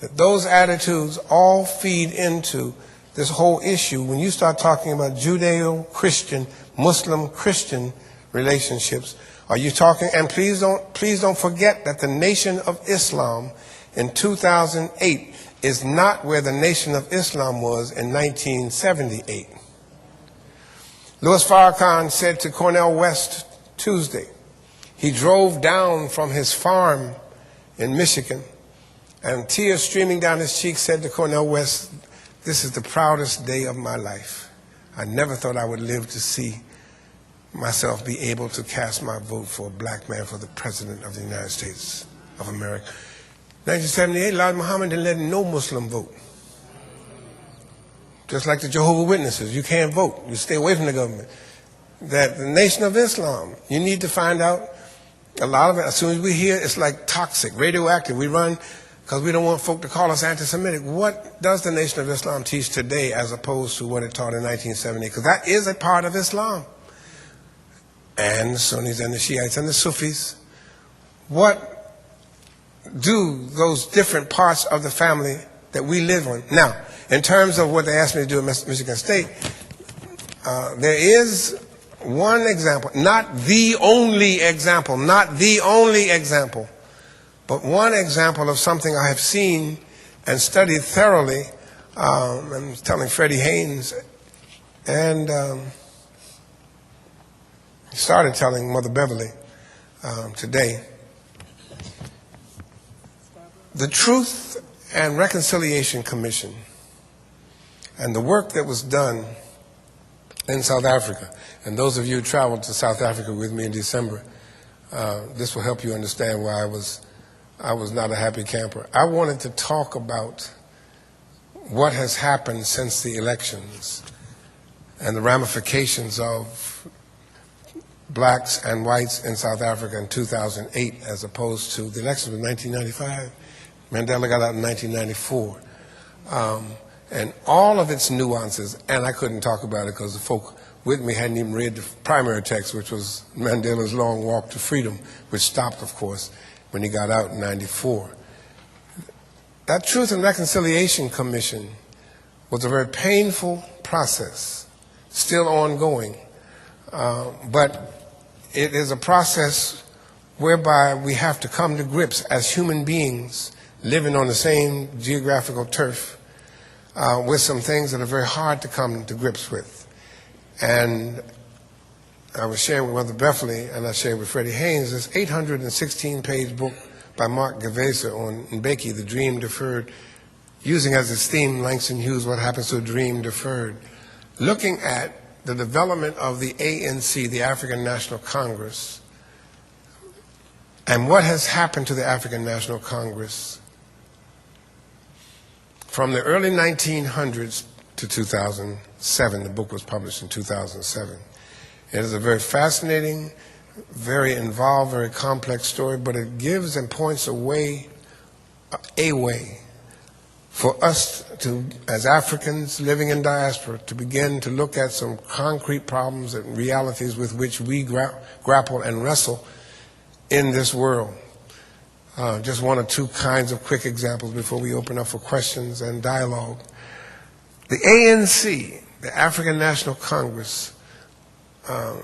that those attitudes all feed into this whole issue. When you start talking about Judeo-Christian, Muslim-Christian relationships, are you talking, and please don't forget that the Nation of Islam in 2008 is not where the Nation of Islam was in 1978. Louis Farrakhan said to Cornel West Tuesday, he drove down from his farm in Michigan, and tears streaming down his cheeks, said to Cornel West, "This is the proudest day of my life. I never thought I would live to see myself be able to cast my vote for a black man for the President of the United States of America." 1978, Elijah Muhammad didn't let no Muslim vote. Just like the Jehovah's Witnesses, you can't vote. You stay away from the government. That the Nation of Islam, you need to find out a lot of it. As soon as we hear, it's like toxic, radioactive. We run because we don't want folk to call us anti-Semitic. What does the Nation of Islam teach today as opposed to what it taught in 1970? Because that is a part of Islam. And the Sunnis and the Shiites and the Sufis. What do those different parts of the family that we live on? Now, in terms of what they asked me to do at Michigan State, there is one example, not the only example, but one example of something I have seen and studied thoroughly. I'm telling Freddie Haynes, and started telling Mother Beverly today. The Truth and Reconciliation Commission and the work that was done in South Africa, and those of you who traveled to South Africa with me in December, this will help you understand why I was not a happy camper. I wanted to talk about what has happened since the elections and the ramifications of blacks and whites in South Africa in 2008 as opposed to the elections of 1995. Mandela got out in 1994. And all of its nuances, and I couldn't talk about it because the folk with me hadn't even read the primary text, which was Mandela's Long Walk to Freedom, which stopped, of course, when he got out in 94. That Truth and Reconciliation Commission was a very painful process, still ongoing, but it is a process whereby we have to come to grips as human beings living on the same geographical turf with some things that are very hard to come to grips with. And I was sharing with Mother Beverly, and I shared with Freddie Haynes, this 816-page book by Mark Gavesa on Mbeki, The Dream Deferred, using as its theme Langston Hughes, What Happens to a Dream Deferred, looking at the development of the ANC, the African National Congress, and what has happened to the African National Congress from the early 1900s to 2007. The book was published in 2007. It is a very fascinating, very involved, very complex story, but it gives and points a way for us to, as Africans living in diaspora, to begin to look at some concrete problems and realities with which we grapple and wrestle in this world. Just one or two kinds of quick examples before we open up for questions and dialogue. The ANC, the African National Congress,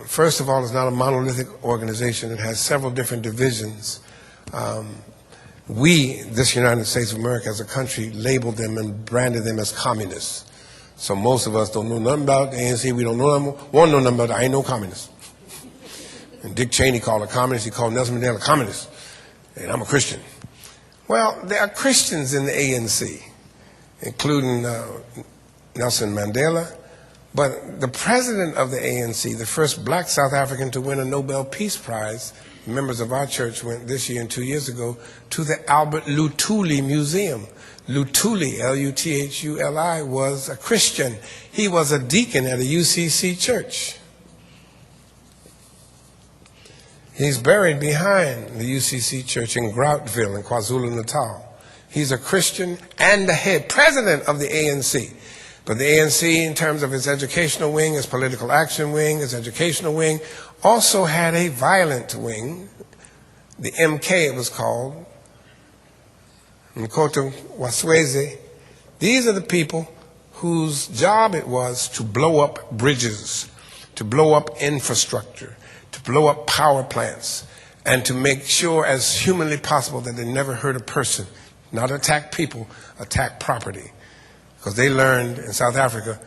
first of all, is not a monolithic organization. It has several different divisions. We, this United States of America as a country, labeled them and branded them as communists. So most of us don't know nothing about the ANC. We don't know them, won't know nothing about it. I ain't no communist. And Dick Cheney called a communist. He called Nelson Mandela a communist. And I'm a Christian. Well, there are Christians in the ANC, including Nelson Mandela. But the president of the ANC, the first black South African to win a Nobel Peace Prize, members of our church went this year and 2 years ago to the Albert Luthuli Museum. Luthuli, L-U-T-H-U-L-I, was a Christian. He was a deacon at a UCC church. He's buried behind the UCC church in Groutville in KwaZulu-Natal. He's a Christian and the head president of the ANC. But the ANC, in terms of its educational wing, its political action wing, its educational wing, also had a violent wing, the MK it was called, Mkoto Wasweze, these are the people whose job it was to blow up bridges, to blow up infrastructure, to blow up power plants, and to make sure as humanly possible that they never hurt a person, not attack people, attack property. Because they learned in South Africa,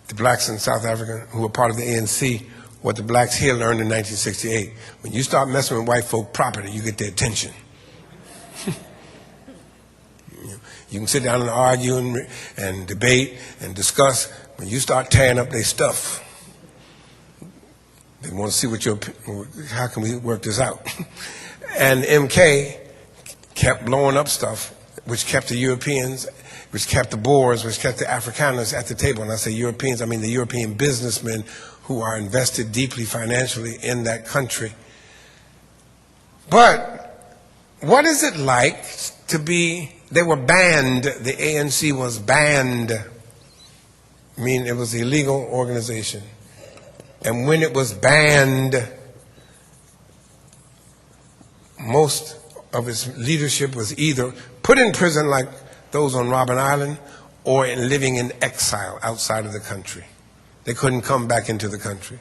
the blacks in South Africa who were part of the ANC, what the blacks here learned in 1968. When you start messing with white folk property, you get their attention. You can sit down and argue and debate and discuss. When you start tearing up their stuff, they want to see how can we work this out. And MK kept blowing up stuff, which kept the Europeans, which kept the Boers, which kept the Afrikaners at the table. And I say Europeans, I mean the European businessmen who are invested deeply financially in that country. But what is it like to be, they were banned, the ANC was banned, I mean it was an illegal organization. And when it was banned, most of its leadership was either put in prison like those on Robben Island or living in exile outside of the country. They couldn't come back into the country.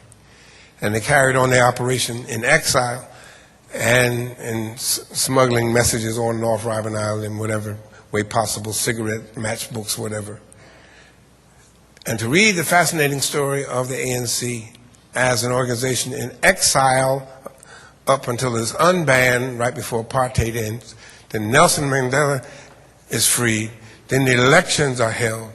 And they carried on their operation in exile and smuggling messages on and off Robben Island in whatever way possible, cigarette, matchbooks, whatever. And to read the fascinating story of the ANC as an organization in exile up until it's unbanned right before apartheid ends, then Nelson Mandela is freed, then the elections are held,